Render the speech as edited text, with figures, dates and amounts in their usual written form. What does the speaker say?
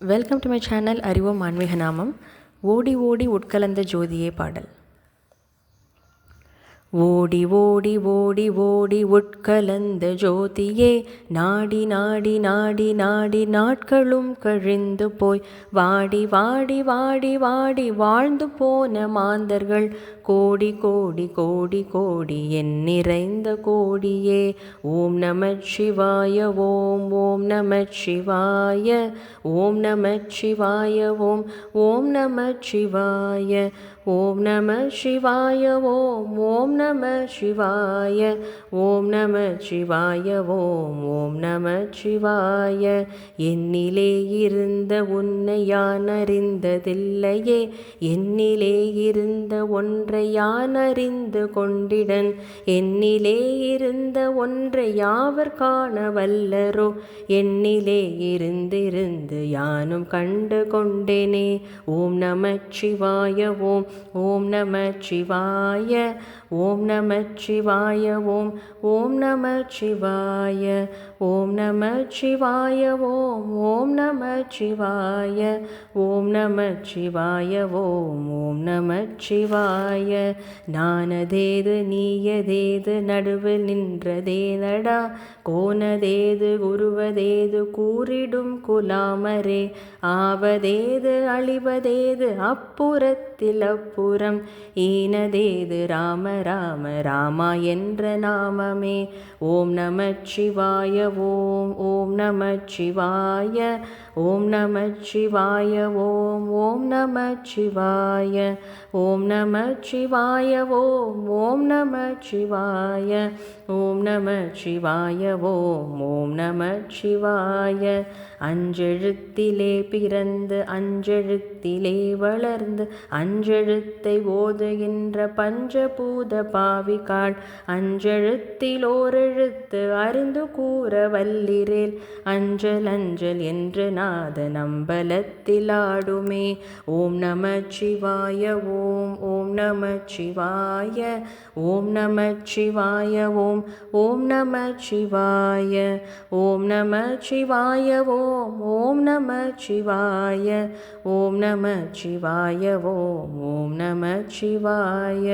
Welcome to my channel அறிவோம் ஆன்மீக நாமம். ஓடி ஓடி உட்கலந்த ஜோதியே பாடல். ஓடி ஓடி ஓடி ஓடி உட்கலந்த ஜோதியே, நாடி நாடி நாடி நாடி நாட்களும் கழிந்து போய், வாடி வாடி வாடி வாடி வாழ்ந்து போன மாந்தர்கள் கோடி கோடி கோடி கோடி என் நிறைந்த கோடியே. ஓம் நமச்சிவாய ஓம் ஓம் நமச்சிவாய ஓம் நமச்சிவாய ஓம் ஓம் நமச்சிவாய ஓம் நமசிவாய ஓம் ஓம் நமசிவாய ஓம் நமசிவாய ஓம் ஓம் நமசிவாய. என்னிலே இருந்த உன்னை யான் அறிந்ததில்லையே, என்னிலே இருந்த ஒன்றை யான் அறிந்து கொண்டிடன், என்னிலே இருந்த ஒன்றை யாவர் காண வல்லரோ, என்னிலே இருந்து யானும் கண்டு கொண்டேனே. ஓம் நமசிவாய ஓம் ஓம் நமசிவாய ஓம் நமசிவாய ஓம் ஓம் நமசிவாய ஓம் நமசிவாய ஓம் ஓம் நமசிவாய ஓம் நமசிவாய ஓம் ஓம் நமசிவாய. நானதேது நீயதேது நடுவில் நின்றதேனடா, கோனதேது குருவதேது கூறிடும் குலாமரே, ஆவதேது அழிவதேது அப்புறத்தில் அப்புறம், ஈனதேது ராம ராம ராமா என்ற நாமமே. ஓம் நமசிவாய ஓம் ஓம் நமசிவாய ஓம் நமசிவாய ஓம் ஓம் நமசிவாய ஓம் நமசிவாய ஓம் ஓம் நமசிவாய ஓம் நமசிவாய ஓம் ஓம் நமசிவாய. அஞ்செழுத்திலே பிறந்து அஞ்செழுத்திலே வளர்ந்து அஞ்செழுத்தை ஓதுகின்ற பஞ்சபூத பாவிகாள், அஞ்செழுத்தில் ஓரெழுத்து அறிந்து கூற வல்லிரேல், அஞ்சல் அஞ்சல் என்று நாத நம்பலத்தில் ஆடுமே. ஓம் நமசிவாய ஓம் ஓம் நமசிவாய ஓம் நமசிவாய ஓம் ஓம் நமசிவாய ஓம் நமசிவாய ஓம் ஓம் நமசிவாய ஓம் நமசிவாய ஓம் ஓம் நமசிவாய.